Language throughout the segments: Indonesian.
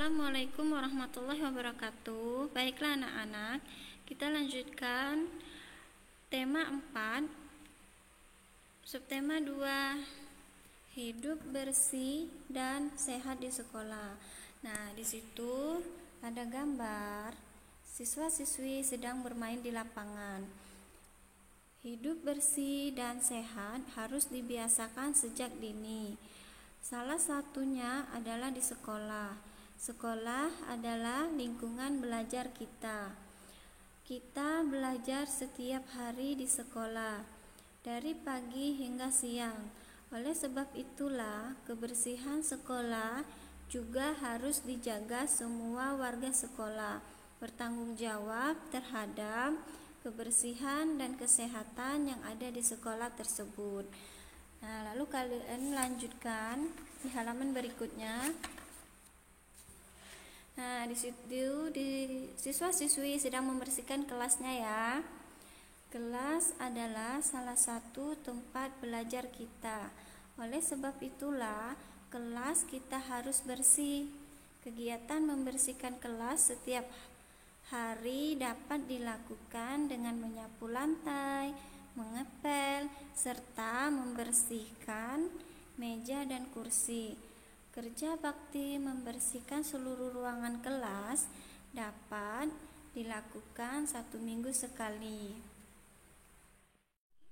Assalamualaikum warahmatullahi wabarakatuh. Baiklah anak-anak, kita lanjutkan tema 4, subtema 2, hidup bersih dan sehat di sekolah. Nah, di situ ada gambar siswa-siswi sedang bermain di lapangan. Hidup bersih dan sehat harus dibiasakan sejak dini. Salah satunya adalah di sekolah. Sekolah adalah lingkungan belajar kita. Kita belajar setiap hari di sekolah, dari pagi hingga siang. Oleh sebab itulah, kebersihan sekolah juga harus dijaga semua warga sekolah. Bertanggung jawab terhadap kebersihan dan kesehatan yang ada di sekolah tersebut. Nah, lalu kalian lanjutkan di halaman berikutnya. Nah, di situ siswa-siswi sedang membersihkan kelasnya ya. Kelas adalah salah satu tempat belajar kita. Oleh sebab itulah, kelas kita harus bersih. Kegiatan membersihkan kelas setiap hari dapat dilakukan dengan menyapu lantai, mengepel, serta membersihkan meja dan kursi. Kerja bakti membersihkan seluruh ruangan kelas dapat dilakukan 1 minggu sekali.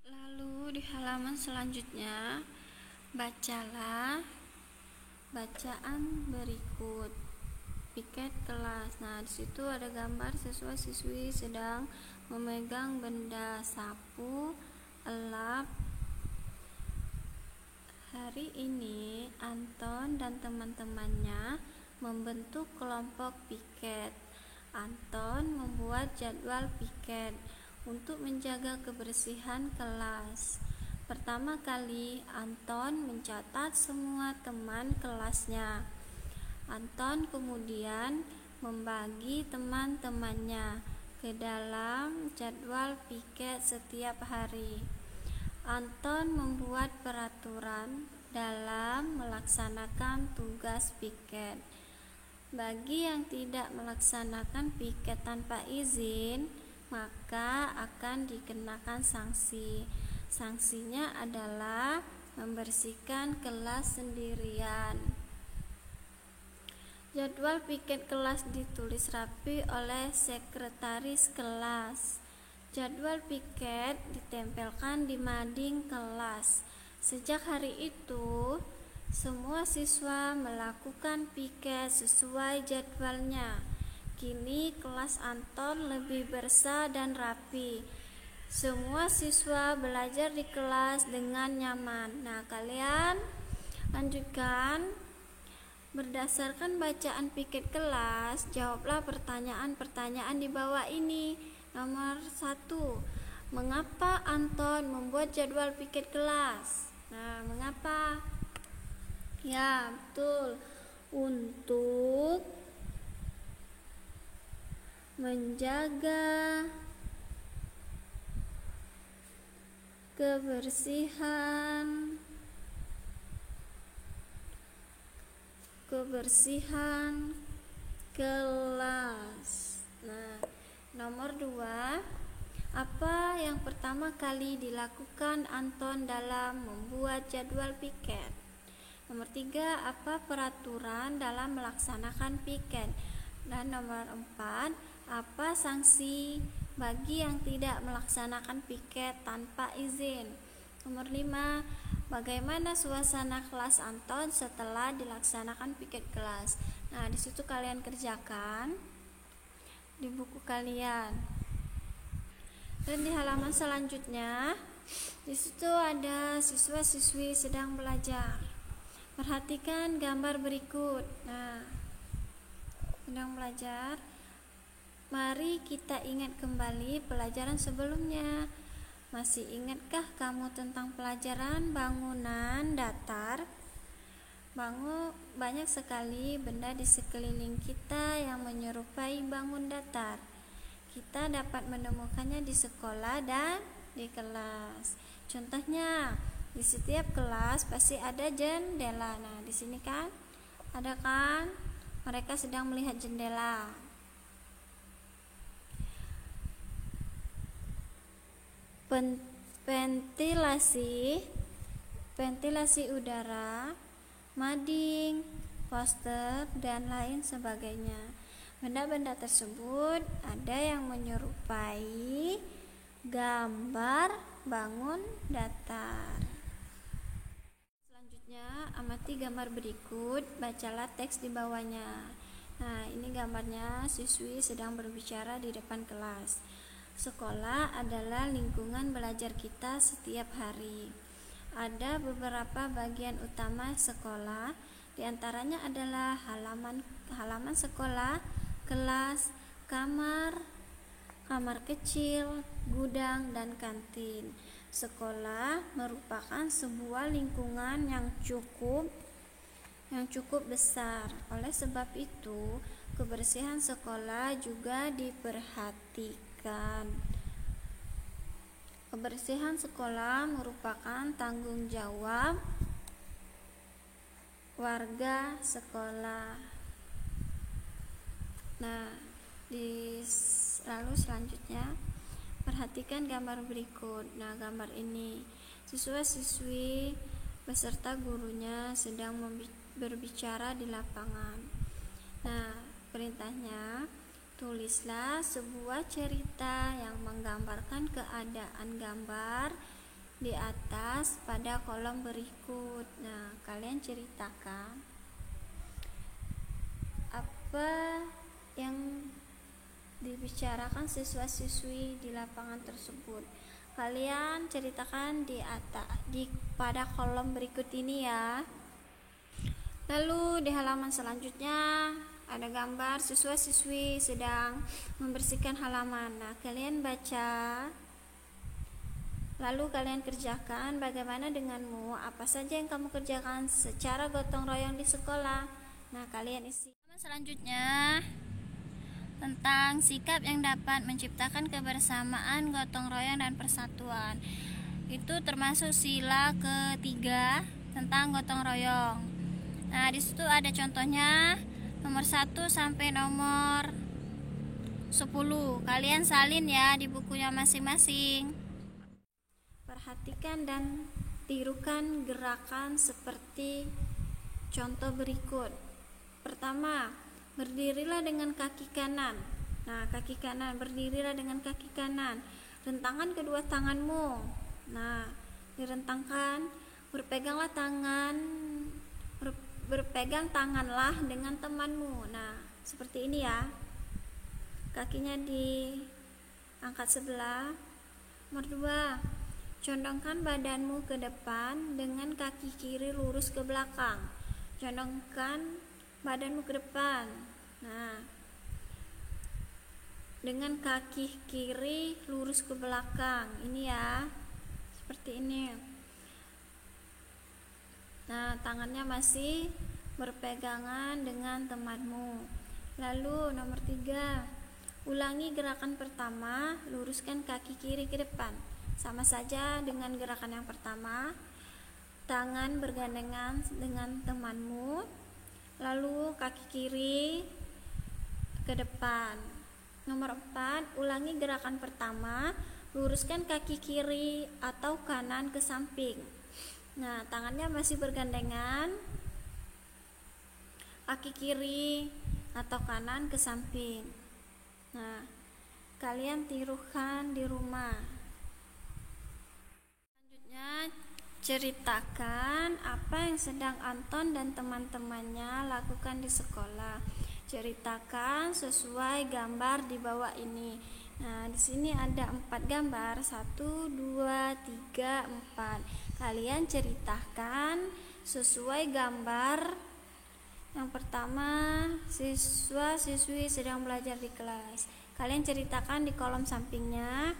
Lalu di halaman selanjutnya, bacalah bacaan berikut. Piket kelas. Nah, di situ ada gambar siswa-siswi sedang memegang benda sapu, elap. Hari ini Anton dan teman-temannya membentuk kelompok piket. Anton membuat jadwal piket untuk menjaga kebersihan kelas. Pertama kali Anton mencatat semua teman kelasnya. Anton kemudian membagi teman-temannya ke dalam jadwal piket setiap hari. Anton membuat peraturan dalam melaksanakan tugas piket. Bagi yang tidak melaksanakan piket tanpa izin, maka akan dikenakan sanksi. Sanksinya adalah membersihkan kelas sendirian. Jadwal piket kelas ditulis rapi oleh sekretaris kelas. Jadwal piket ditempelkan di mading kelas. Sejak hari itu, semua siswa melakukan piket sesuai jadwalnya. Kini kelas Anton lebih bersih dan rapi. Semua siswa belajar di kelas dengan nyaman. Nah, kalian lanjutkan. Berdasarkan bacaan piket kelas, jawablah pertanyaan-pertanyaan di bawah ini. Nomor 1. Mengapa Anton membuat jadwal piket kelas? Nah, mengapa? Ya, betul. Untuk menjaga kebersihan kelas. Nah, nomor 2, apa yang pertama kali dilakukan Anton dalam membuat jadwal piket? Nomor 3, apa peraturan dalam melaksanakan piket? Dan nomor 4, apa sanksi bagi yang tidak melaksanakan piket tanpa izin? Nomor 5, bagaimana suasana kelas Anton setelah dilaksanakan piket kelas? Nah, di situ kalian kerjakan di buku kalian. Dan di halaman selanjutnya, di situ ada siswa-siswi sedang belajar. Perhatikan gambar berikut. Nah, sedang belajar. Mari kita ingat kembali pelajaran sebelumnya. Masih ingatkah kamu tentang pelajaran bangunan datar? Banyak sekali benda di sekeliling kita yang menyerupai bangun datar. Kita dapat menemukannya di sekolah dan di kelas. Contohnya, di setiap kelas pasti ada jendela. Nah, di sini kan ada kan? Mereka sedang melihat jendela. Ventilasi udara, mading, poster, dan lain sebagainya. Benda-benda tersebut ada yang menyerupai gambar bangun datar. Selanjutnya, amati gambar berikut, bacalah teks di bawahnya. Nah, ini gambarnya siswi sedang berbicara di depan kelas. Sekolah adalah lingkungan belajar kita setiap hari. Ada beberapa bagian utama sekolah, di antaranya adalah halaman sekolah, kelas, kamar kecil, gudang, dan kantin. Sekolah merupakan sebuah lingkungan yang cukup besar. Oleh sebab itu, kebersihan sekolah juga diperhatikan. Kebersihan sekolah merupakan tanggung jawab warga sekolah. Nah, lalu selanjutnya perhatikan gambar berikut. Nah, gambar ini siswa-siswi beserta gurunya sedang berbicara di lapangan. Nah, perintahnya, tulislah sebuah cerita yang menggambarkan keadaan gambar di atas pada kolom berikut. Nah, kalian ceritakan apa yang dibicarakan siswa-siswi di lapangan tersebut. Kalian ceritakan pada kolom berikut ini ya. Lalu di halaman selanjutnya ada gambar siswa-siswi sedang membersihkan halaman. Nah, kalian baca, lalu kalian kerjakan. Bagaimana denganmu? Apa saja yang kamu kerjakan secara gotong royong di sekolah? Nah, kalian isi. Selanjutnya tentang sikap yang dapat menciptakan kebersamaan, gotong royong, dan persatuan. Itu termasuk sila ketiga tentang gotong royong. Nah, di situ ada contohnya nomor 1 sampai nomor 10. Kalian salin ya di bukunya masing-masing. Perhatikan dan tirukan gerakan seperti contoh berikut. Pertama, berdirilah dengan kaki kanan. Nah, kaki kanan, berdirilah dengan kaki kanan. Rentangkan kedua tanganmu. Nah, direntangkan. Berpegang tanganlah dengan temanmu. Nah, seperti ini ya. Kakinya diangkat sebelah. Nomor 2, condongkan badanmu ke depan dengan kaki kiri lurus ke belakang. Condongkan badanmu ke depan. Nah, dengan kaki kiri lurus ke belakang. Ini ya, seperti ini. Nah, tangannya masih berpegangan dengan temanmu. Lalu nomor 3, ulangi gerakan pertama, luruskan kaki kiri ke depan. Sama saja dengan gerakan yang pertama. Tangan bergandengan dengan temanmu. Lalu kaki kiri ke depan. Nomor 4, ulangi gerakan pertama, luruskan kaki kiri atau kanan ke samping. Nah, tangannya masih bergandengan, kaki kiri atau kanan ke samping. Nah, kalian tirukan di rumah. Selanjutnya, ceritakan apa yang sedang Anton dan teman-temannya lakukan di sekolah. Ceritakan sesuai gambar di bawah ini. Nah, di sini ada 4 gambar, 1, 2, 3, 4. Kalian ceritakan sesuai gambar. Yang pertama, siswa-siswi sedang belajar di kelas. Kalian ceritakan di kolom sampingnya.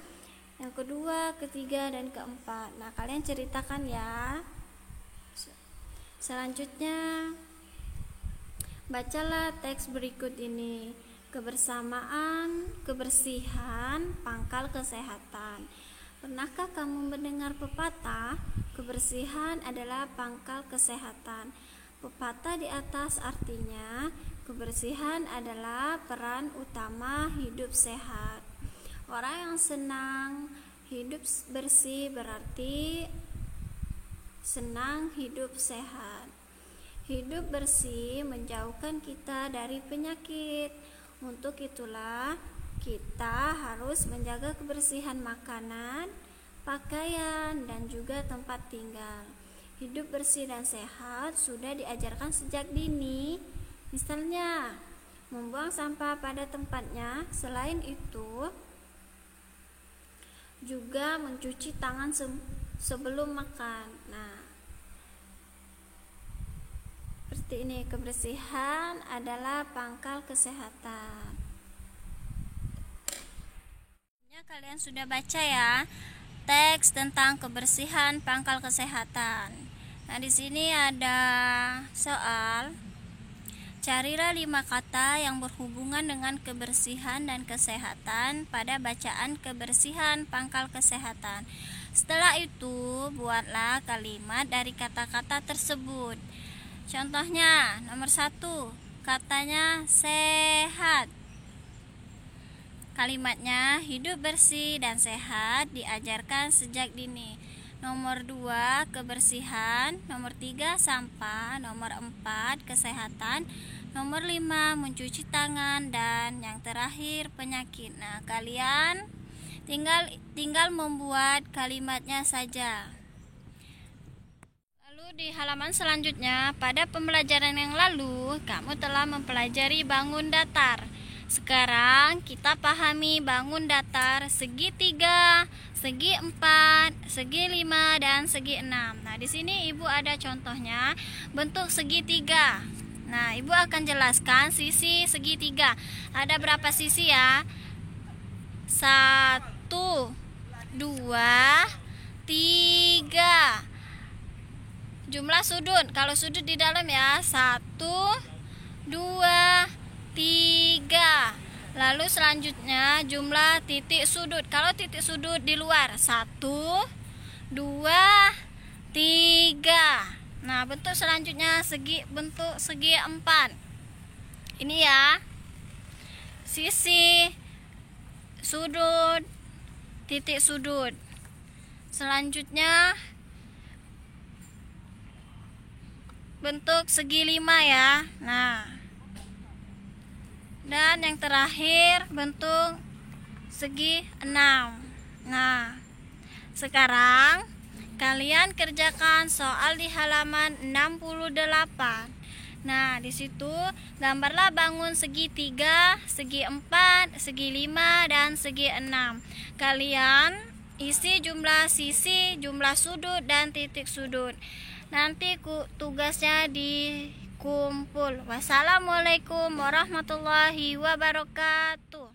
Yang kedua, ketiga, dan keempat. Nah, kalian ceritakan ya. Selanjutnya, bacalah teks berikut ini. Kebersamaan, kebersihan, pangkal kesehatan. Pernahkah kamu mendengar pepatah, kebersihan adalah pangkal kesehatan? Pepatah di atas artinya, kebersihan adalah peran utama hidup sehat. Orang yang senang hidup bersih berarti senang hidup sehat. Hidup bersih menjauhkan kita dari penyakit. Untuk itulah kita harus menjaga kebersihan makanan, pakaian, dan juga tempat tinggal. Hidup bersih dan sehat sudah diajarkan sejak dini. Misalnya, membuang sampah pada tempatnya. Selain itu, juga mencuci tangan sebelum makan. Nah, seperti ini, kebersihan adalah pangkal kesehatan. Kalian sudah baca ya teks tentang kebersihan pangkal kesehatan. Nah, di sini ada soal. Carilah 5 kata yang berhubungan dengan kebersihan dan kesehatan pada bacaan kebersihan pangkal kesehatan. Setelah itu, buatlah kalimat dari kata-kata tersebut. Contohnya, nomor 1, katanya sehat. Kalimatnya, hidup bersih dan sehat diajarkan sejak dini. Nomor 2, kebersihan. Nomor 3, sampah. Nomor 4, kesehatan. Nomor 5, mencuci tangan. Dan yang terakhir, penyakit. Nah, kalian tinggal membuat kalimatnya saja. Lalu di halaman selanjutnya, pada pembelajaran yang lalu, kamu telah mempelajari bangun datar. Sekarang kita pahami bangun datar segi 3, segi 4, segi 5, dan segi 6. Nah, di sini Ibu ada contohnya bentuk segitiga. Nah, Ibu akan jelaskan sisi segitiga. Ada berapa sisi ya? 1, 2, 3. Jumlah sudut. Kalau sudut di dalam ya, 1, 2, 3. Lalu selanjutnya jumlah titik sudut. Kalau titik sudut di luar, 1, 2, 3. Nah, bentuk selanjutnya bentuk segi 4. Ini ya, sisi, sudut, titik sudut. Selanjutnya bentuk segi 5 ya. Nah, dan yang terakhir bentuk segi 6. Nah, sekarang kalian kerjakan soal di halaman 68. Nah, di situ gambarlah bangun segi 3, segi 4, segi 5, dan segi 6. Kalian isi jumlah sisi, jumlah sudut, dan titik sudut. Nanti tugasnya dikumpul. Wassalamualaikum warahmatullahi wabarakatuh.